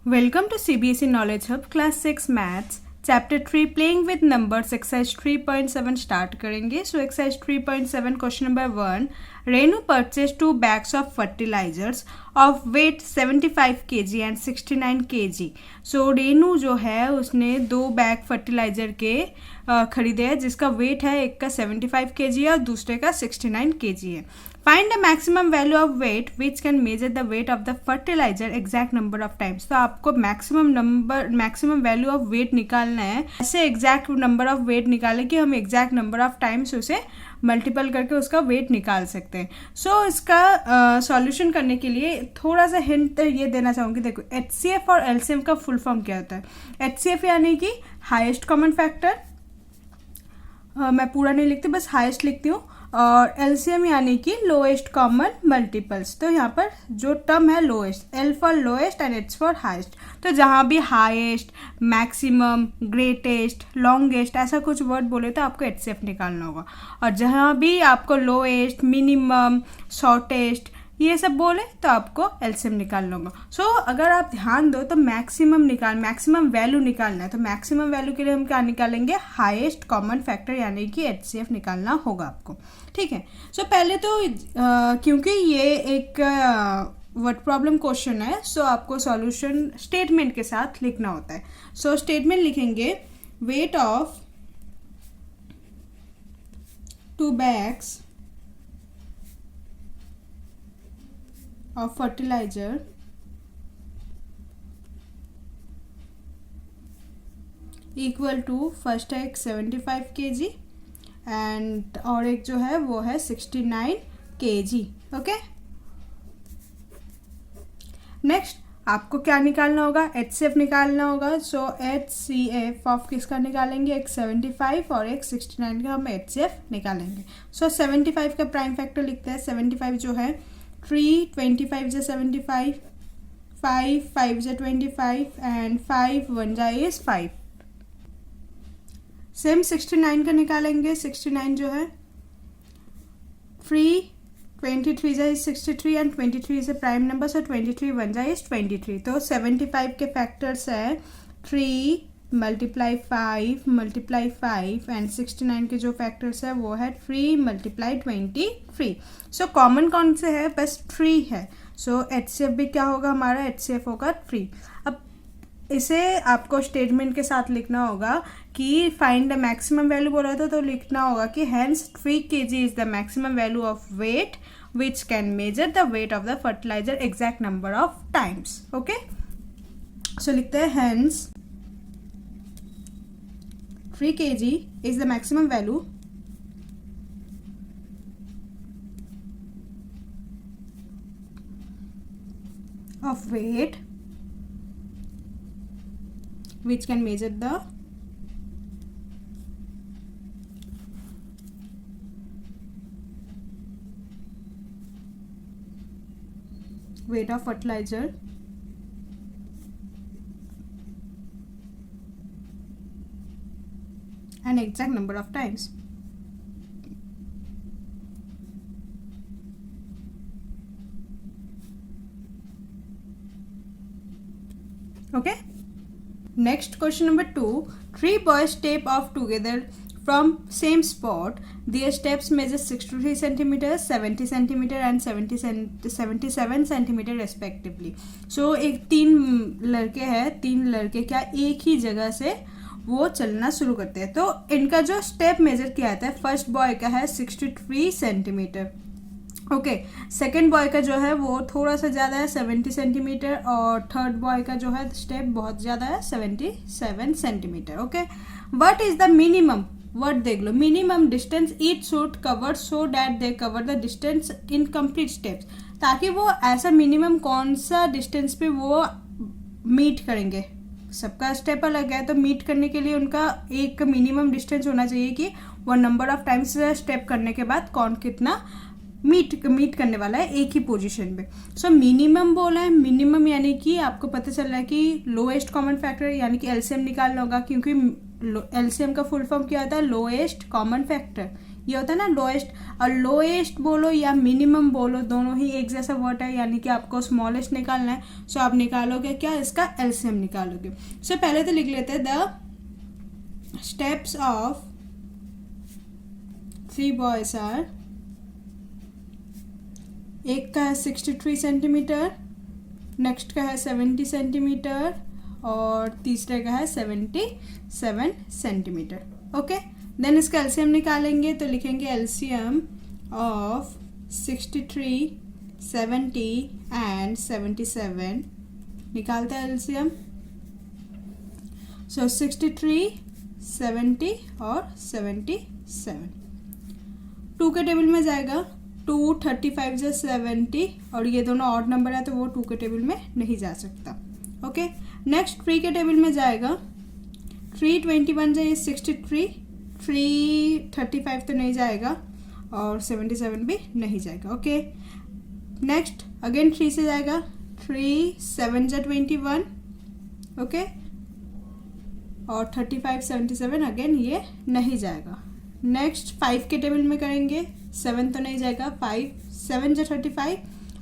Welcome to CBSE Knowledge Hub Class 6 Maths Chapter 3 Playing with Numbers Exercise 3.7 start करेंगे. So exercise 3.7 question number 1. Renu purchased 2 bags of fertilizers of weight 75 kg and 69 kg. So Renu जो है उसने 2 bag fertiliser के खरीदे हैं जिसका wait है, एक का 75 kg है और दूसरे का 69 kg है. Find the maximum value of weight which can measure the weight of the fertilizer exact number of times. तो आपको मैक्सिमम वैल्यू ऑफ वेट निकालना है. ऐसे एग्जैक्ट नंबर ऑफ वेट निकालें कि हम एग्जैक्ट नंबर ऑफ टाइम्स उसे मल्टीपल करके उसका वेट निकाल सकते हैं. सो इसका सॉल्यूशन करने के लिए थोड़ा सा हिंट ये देना चाहूँगी. देखो HCF और LCM का फुल फॉर्म क्या होता है. HCF यानी कि हाईएस्ट कॉमन फैक्टर, मैं पूरा नहीं लिखती बस हाईएस्ट लिखती हूँ, और LCM यानी कि लोएस्ट कॉमन मल्टीपल्स. तो यहाँ पर जो टर्म है lowest, L for lowest and H for highest. तो जहाँ भी हाईएस्ट, मैक्सिमम, ग्रेटेस्ट, लॉन्गेस्ट ऐसा कुछ वर्ड बोले तो आपको HCF निकालना होगा. और जहाँ भी आपको लोएस्ट, मिनिमम, शॉर्टेस्ट ये सब बोले तो आपको LCM निकालना होगा. सो अगर आप ध्यान दो तो मैक्सिमम वैल्यू निकालना है. तो मैक्सिमम वैल्यू के लिए हम क्या निकालेंगे, हाईएस्ट कॉमन फैक्टर यानी कि HCF निकालना होगा आपको. ठीक है. सो पहले तो क्योंकि ये एक वर्ड प्रॉब्लम क्वेश्चन है, सो आपको सॉल्यूशन स्टेटमेंट के साथ लिखना होता है. सो स्टेटमेंट लिखेंगे weight of 2 bags of fertilizer equal to first है एक 75 kg एंड और एक जो है वो है 69 kg. ओके. नेक्स्ट आपको क्या निकालना होगा, HCF निकालना होगा. सो HCF ऑफ किसका निकालेंगे, एक 75 और एक 69 का हम HCF निकालेंगे. सो 75 का प्राइम फैक्टर लिखते हैं. 75 जो है 3, 25 जा 75, 5, 5 जा 25 एंड 5 1 जा इज 5. सेम 69 का निकालेंगे. 69 जो है 3, 23 जा is 63 and 23 is a prime number, so 23 1 जा इज 23. तो 75 के फैक्टर्स है 3 मल्टीप्लाई 5 मल्टीप्लाई 5 एंड 69 के जो फैक्टर्स है वो है 3 मल्टीप्लाई 23. सो कॉमन कौन से है, बस 3 है. सो HCF भी क्या होगा हमारा, HCF होगा 3. अब इसे आपको स्टेटमेंट के साथ लिखना होगा कि फाइंड द मैक्सिमम वैल्यू बोला था तो लिखना होगा कि hence 3 kg is the maximum value of weight which can measure the weight of the fertilizer exact number of times. Okay. So लिखते हैं hence 3 kg is the maximum value of weight which can measure the weight of fertilizer an exact number of times. Okay. Next question number 2. 3 boys step off together from same spot. Their steps measure 63 centimeters, 70 centimeter and 77 centimeter respectively. So एक 3 लड़के हैं, 3 लड़के क्या एक ही जगह से वो चलना शुरू करते हैं. तो इनका जो स्टेप मेजर किया जाता है, फर्स्ट बॉय का है 63 सेंटीमीटर. ओके. सेकेंड बॉय का जो है वो थोड़ा सा ज़्यादा है 70 सेंटीमीटर और थर्ड बॉय का जो है स्टेप बहुत ज़्यादा है 77 centimetre. Okay. What is the minimum, word देख लो, minimum distance each should cover so that they cover the distance in complete steps. ताकि वो ऐसा मिनिमम कौन सा डिस्टेंस पे वो मीट करेंगे. सबका स्टेप अलग है तो मीट करने के लिए उनका एक मिनिमम डिस्टेंस होना चाहिए कि वो नंबर ऑफ टाइम्स स्टेप करने के बाद कौन कितना मीट करने वाला है एक ही पोजीशन पे. सो मिनिमम बोला है. मिनिमम यानी कि आपको पता चल रहा है कि लोएस्ट कॉमन फैक्टर यानी कि LCM निकालना होगा, क्योंकि LCM का फुल फॉर्म क्या होता है, लोएस्ट कॉमन फैक्टर. ये होता है ना लोएस्ट, और लोएस्ट बोलो या मिनिमम बोलो दोनों ही एक जैसा वर्ड है, यानी कि आपको स्मॉलेस्ट निकालना है। सो आप निकालोगे क्या, इसका एलसीएम निकालोगे। सो पहले तो लिख लेते हैं the steps of 3 boys are, एक का है 63 सेंटीमीटर, नेक्स्ट का है 70 सेंटीमीटर और तीसरे का है 77 सेंटीमीटर। ओके, देन इसका एलसीएम निकालेंगे तो लिखेंगे एलसीएम ऑफ 63, 70 एंड 77। निकालते हैं एलसीएम। सो 63, 70 और 77 2 के टेबल में जाएगा। 2 35 जा 70 और ये दोनों ऑड नंबर है तो वो 2 के टेबल में नहीं जा सकता। ओके, नेक्स्ट 3 के टेबल में जाएगा। 3 21 जा 63, 3 35 तो नहीं जाएगा और 77 भी नहीं जाएगा। ओके, नेक्स्ट अगेन 3 से जाएगा। 3 7 जा 21, ओके, और 35 77 अगेन ये नहीं जाएगा। नेक्स्ट 5 के टेबल में करेंगे। 7 तो नहीं जाएगा। 5 7 जा 35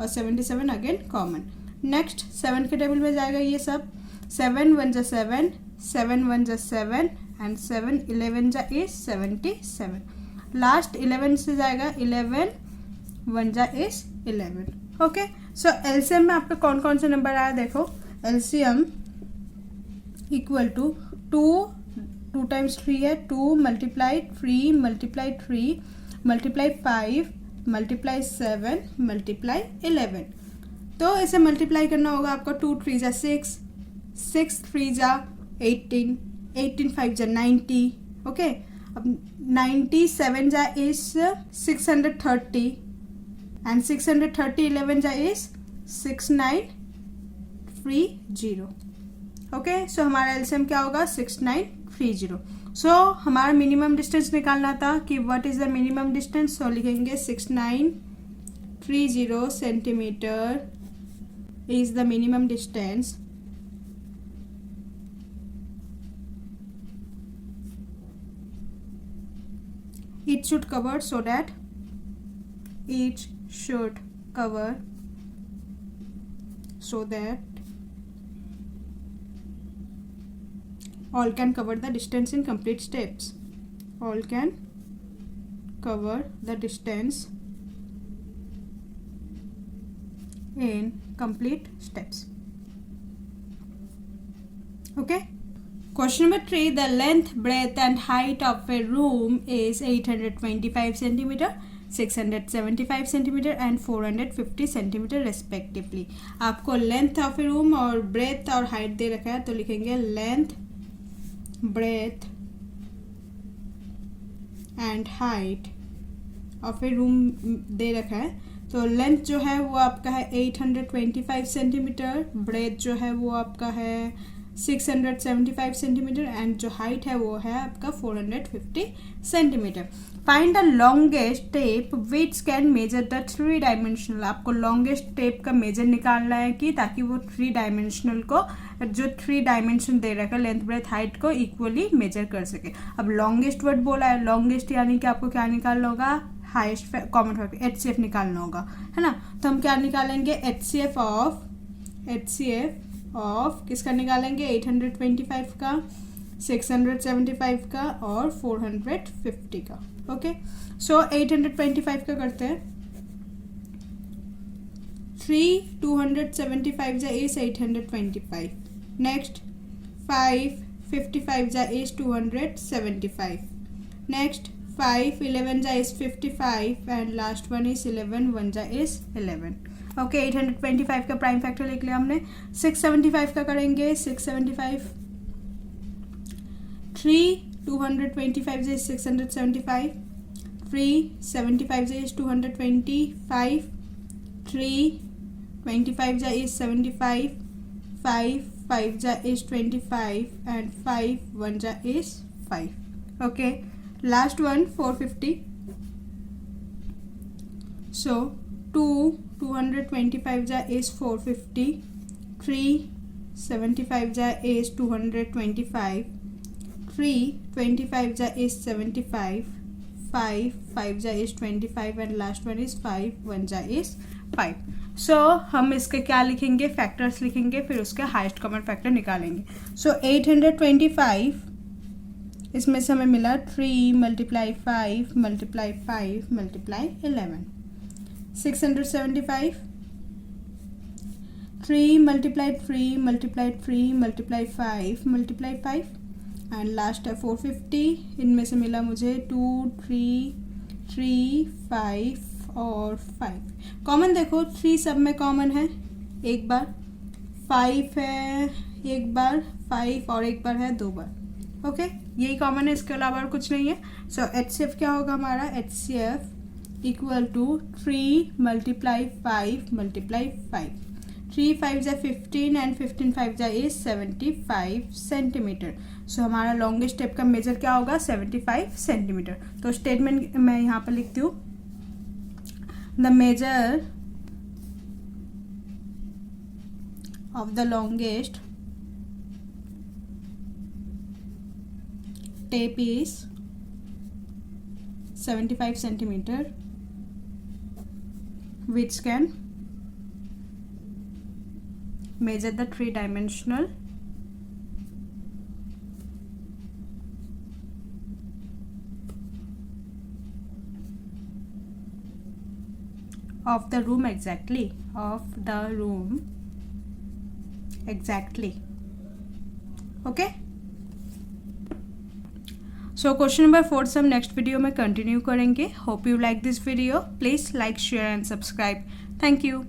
और 77 अगेन कॉमन। नेक्स्ट 7 के टेबल में जाएगा ये सब। 7 1 जा 7, 7 1 जा 7 एंड 7 11 जा इज 77। लास्ट 11 से जाएगा। 11 1 जा इज 11। ओके, सो एलसीएम में आपका कौन कौन से नंबर आया देखो। एलसीएम इक्वल टू 2 टाइम्स 3 है, 2 multiply 3 multiply 3 multiply 5 multiply 7 multiply 11। तो इसे मल्टीप्लाई करना होगा आपको। 2 3 जा 6, 6 3 जा 18, 18 5 जा 90। ओके, अब 97 जा इज 630 एंड 630 11 जा इज 6930। ओके, सो हमारा एलसीएम क्या होगा 6930। सो हमारा मिनिमम डिस्टेंस निकालना था कि what is the minimum distance. So लिखेंगे 6930 centimetre is the minimum distance it should cover, so that it should cover so that all can cover the distance in complete steps. All can cover the distance in complete steps. Okay. Question number 3. The length, breadth and height of a room is 825 centimeter, 675 centimeter and 450 centimeter respectively. आपको length of a room और breadth और height दे रखा है तो लिखेंगे length, breadth and height of a room दे रखा है। तो लेंथ जो है वो आपका है 825 सेंटीमीटर, ब्रेथ जो है वो आपका है 675 सेंटीमीटर एंड जो हाइट है वो है आपका 450 centimetre. Find the longest tape which can measure the 3 dimensional. आपको लॉन्गेस्ट टेप का मेजर निकालना है कि ताकि वो 3 डायमेंशनल को, जो 3 डायमेंशन दे रखा है लेंथ ब्रेथ हाइट को, इक्वली मेजर कर सके। अब लॉन्गेस्ट वर्ड बोला है, लॉन्गेस्ट यानी कि आपको क्या निकालना होगा, हाइस्ट कॉमन फैक्टर HCF निकालना होगा, है ना। तो हम क्या निकालेंगे, HCF ऑफ किसका निकालेंगे, 825 का, 675 का और 450 का। ओके, सो 825 का करते हैं। 3 275 जा इज 825। नेक्स्ट 5 55 जा इज 275। नेक्स्ट 5 11 जा is 55 and last one is 11 1 जा इज 11। ओके, 825 का प्राइम फैक्टर लिख लिया हमने। 675 का करेंगे। 675 3 225 is 675, 3 75 is 225, 3 25 is 75, 5 5 is 25 and 5 1 is 5. Okay, last one 450. So 225 is 450, 3 75 is 225, 3 25 is 75, 5, 5 जा is 25 and last one is 5, 1 जा is 5. सो हम इसके क्या लिखेंगे, फैक्टर्स लिखेंगे, फिर उसके हाईएस्ट कॉमन फैक्टर निकालेंगे. सो 825 इसमें से हमें मिला 3 multiply 5 multiply 5 multiply 11. 675 3 multiply 3 multiply 3 multiply 5 multiply 5 and last है 450. इनमें से मिला मुझे 2 3 3 5 और 5. कॉमन देखो 3 सब में कॉमन है, एक बार 5 है, एक बार 5 और एक बार है 2 बार. ओके यही कॉमन है, इसके अलावा और कुछ नहीं है. सो HCF क्या होगा हमारा, HCF equal to 3 multiply 5 multiply 5. 3 5 जा 15 एंड 15 5 जा इज 75 सेंटीमीटर. सो हमारा लॉन्गेस्ट स्टेप का मेजर क्या होगा, 75 सेंटीमीटर. तो स्टेटमेंट मैं यहाँ पर लिखती हूँ, the measure of the longest tape is 75 centimeter, which can measure the three-dimensional of the room exactly, of the room exactly. Okay, so question number 4 से हम नेक्स्ट वीडियो में कंटिन्यू करेंगे. Hope you like this video. Please like, share and subscribe. Thank you.